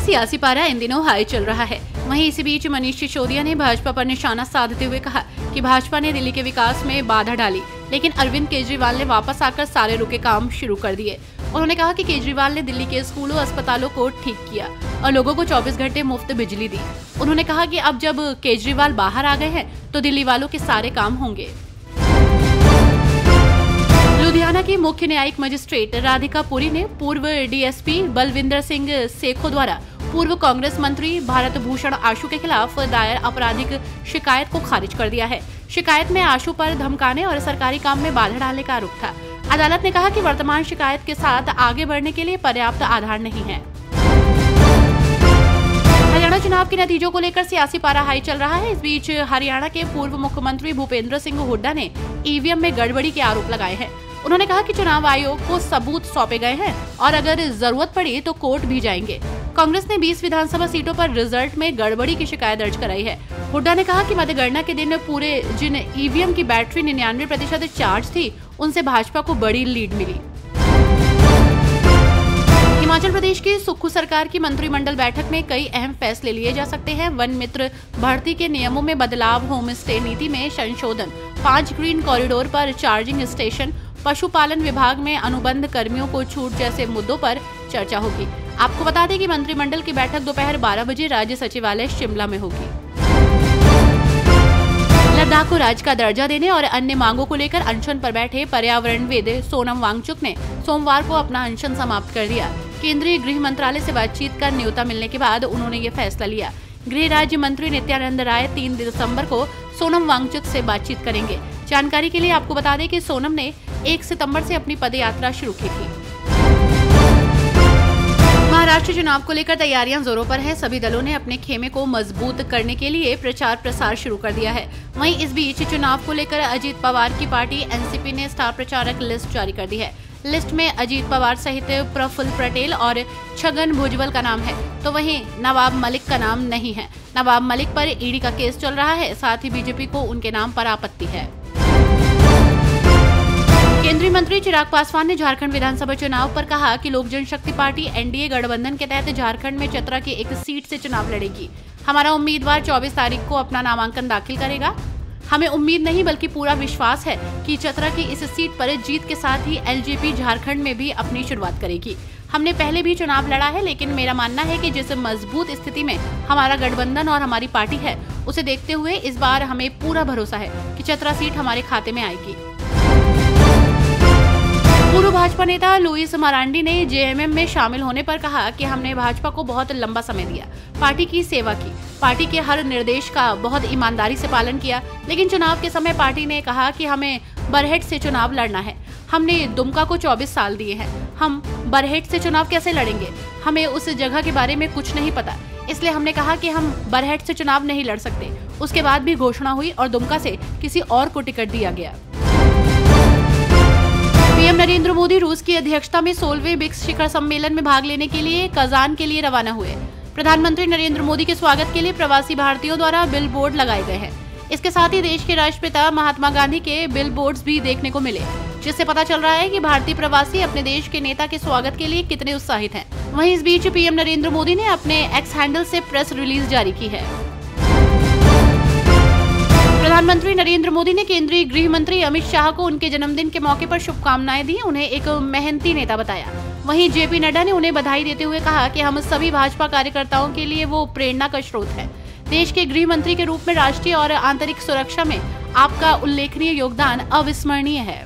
सियासी पारा इन दिनों हाई चल रहा है। वहीं इसी बीच मनीष सिसोदिया ने भाजपा पर निशाना साधते हुए कहा कि भाजपा ने दिल्ली के विकास में बाधा डाली, लेकिन अरविंद केजरीवाल ने वापस आकर सारे रुके काम शुरू कर दिए। उन्होंने कहा कि केजरीवाल ने दिल्ली के स्कूलों, अस्पतालों को ठीक किया और लोगों को 24 घंटे मुफ्त बिजली दी। उन्होंने कहा कि अब जब केजरीवाल बाहर आ गए हैं तो दिल्ली वालों के सारे काम होंगे। लुधियाना की मुख्य न्यायिक मजिस्ट्रेट राधिका पुरी ने पूर्व डीएसपी बलविंदर सिंह सेखो द्वारा पूर्व कांग्रेस मंत्री भारत भूषण आशु के खिलाफ दायर आपराधिक शिकायत को खारिज कर दिया है। शिकायत में आशु पर धमकाने और सरकारी काम में बाधा डालने का आरोप था। अदालत ने कहा कि वर्तमान शिकायत के साथ आगे बढ़ने के लिए पर्याप्त आधार नहीं है। हरियाणा चुनाव के नतीजों को लेकर सियासी पारा हाई चल रहा है। इस बीच हरियाणा के पूर्व मुख्यमंत्री भूपेंद्र सिंह हुड्डा ने ईवीएम में गड़बड़ी के आरोप लगाए हैं। उन्होंने कहा कि चुनाव आयोग को सबूत सौंपे गए हैं और अगर जरूरत पड़ी तो कोर्ट भी जाएंगे। कांग्रेस ने 20 विधानसभा सीटों पर रिजल्ट में गड़बड़ी की शिकायत दर्ज कराई है। हुड्डा ने कहा कि मतगणना के दिन पूरे जिन ईवीएम की बैटरी 99% चार्ज थी, उनसे भाजपा को बड़ी लीड मिली। हिमाचल प्रदेश की सुक्खू सरकार की मंत्रिमंडल बैठक में कई अहम फैसले लिए जा सकते हैं। वन मित्र भर्ती के नियमों में बदलाव, होम स्टे नीति में संशोधन, 5 ग्रीन कॉरिडोर पर चार्जिंग स्टेशन, पशुपालन विभाग में अनुबंध कर्मियों को छूट जैसे मुद्दों पर चर्चा होगी। आपको बता दें कि मंत्रिमंडल की बैठक दोपहर 12 बजे राज्य सचिवालय शिमला में होगी। लद्दाख को राज्य का दर्जा देने और अन्य मांगों को लेकर अनशन पर बैठे पर्यावरणविद सोनम वांगचुक ने सोमवार को अपना अनशन समाप्त कर दिया। केंद्रीय गृह मंत्रालय से बातचीत कर न्योता मिलने के बाद उन्होंने ये फैसला लिया। गृह राज्य मंत्री नित्यानंद राय 3 दिसंबर को सोनम वांगचुक से बातचीत करेंगे। जानकारी के लिए आपको बता दें कि सोनम ने 1 सितंबर से अपनी पदयात्रा शुरू की थी। महाराष्ट्र चुनाव को लेकर तैयारियां जोरों पर हैं। सभी दलों ने अपने खेमे को मजबूत करने के लिए प्रचार प्रसार शुरू कर दिया है। वहीं इस बीच चुनाव को लेकर अजीत पवार की पार्टी एनसीपी ने स्टार प्रचारक लिस्ट जारी कर दी है। लिस्ट में अजीत पवार सहित प्रफुल्ल पटेल और छगन भुजबल का नाम है, तो वहीं नवाब मलिक का नाम नहीं है। नवाब मलिक पर ईडी का केस चल रहा है। साथ ही बीजेपी को उनके नाम पर आपत्ति है। केंद्रीय मंत्री चिराग पासवान ने झारखंड विधानसभा चुनाव पर कहा कि लोक जनशक्ति पार्टी एनडीए गठबंधन के तहत झारखंड में चतरा की एक सीट से चुनाव लड़ेगी। हमारा उम्मीदवार 24 तारीख को अपना नामांकन दाखिल करेगा। हमें उम्मीद नहीं बल्कि पूरा विश्वास है कि चतरा की इस सीट पर जीत के साथ ही एलजेपी झारखंड में भी अपनी शुरुआत करेगी। हमने पहले भी चुनाव लड़ा है, लेकिन मेरा मानना है कि जिस मजबूत स्थिति में हमारा गठबंधन और हमारी पार्टी है, उसे देखते हुए इस बार हमें पूरा भरोसा है कि चतरा सीट हमारे खाते में आएगी। पूर्व भाजपा नेता लुइस मरांडी ने जेएमएम में शामिल होने पर कहा कि हमने भाजपा को बहुत लंबा समय दिया, पार्टी की सेवा की, पार्टी के हर निर्देश का बहुत ईमानदारी से पालन किया, लेकिन चुनाव के समय पार्टी ने कहा कि हमें बरहेट से चुनाव लड़ना है। हमने दुमका को 24 साल दिए हैं, हम बरहेट से चुनाव कैसे लड़ेंगे? हमें उस जगह के बारे में कुछ नहीं पता, इसलिए हमने कहा कि हम बरहेट से चुनाव नहीं लड़ सकते। उसके बाद भी घोषणा हुई और दुमका से किसी और को टिकट दिया गया। पीएम नरेंद्र मोदी रूस की अध्यक्षता में 16वें ब्रिक्स शिखर सम्मेलन में भाग लेने के लिए कजान के लिए रवाना हुए। प्रधानमंत्री नरेंद्र मोदी के स्वागत के लिए प्रवासी भारतीयों द्वारा बिल बोर्ड लगाए गए हैं। इसके साथ ही देश के राष्ट्रपिता महात्मा गांधी के बिल बोर्ड्स भी देखने को मिले, जिससे पता चल रहा है कि भारतीय प्रवासी अपने देश के नेता के स्वागत के लिए कितने उत्साहित हैं। वहीं इस बीच पीएम नरेंद्र मोदी ने अपने एक्स हैंडल से प्रेस रिलीज जारी की है। प्रधानमंत्री नरेंद्र मोदी ने केंद्रीय गृह मंत्री अमित शाह को उनके जन्मदिन के मौके पर शुभकामनाएं दी, उन्हें एक मेहनती नेता बताया। वहीं जेपी नड्डा ने उन्हें बधाई देते हुए कहा कि हम सभी भाजपा कार्यकर्ताओं के लिए वो प्रेरणा का स्रोत है। देश के गृह मंत्री के रूप में राष्ट्रीय और आंतरिक सुरक्षा में आपका उल्लेखनीय योगदान अविस्मरणीय है।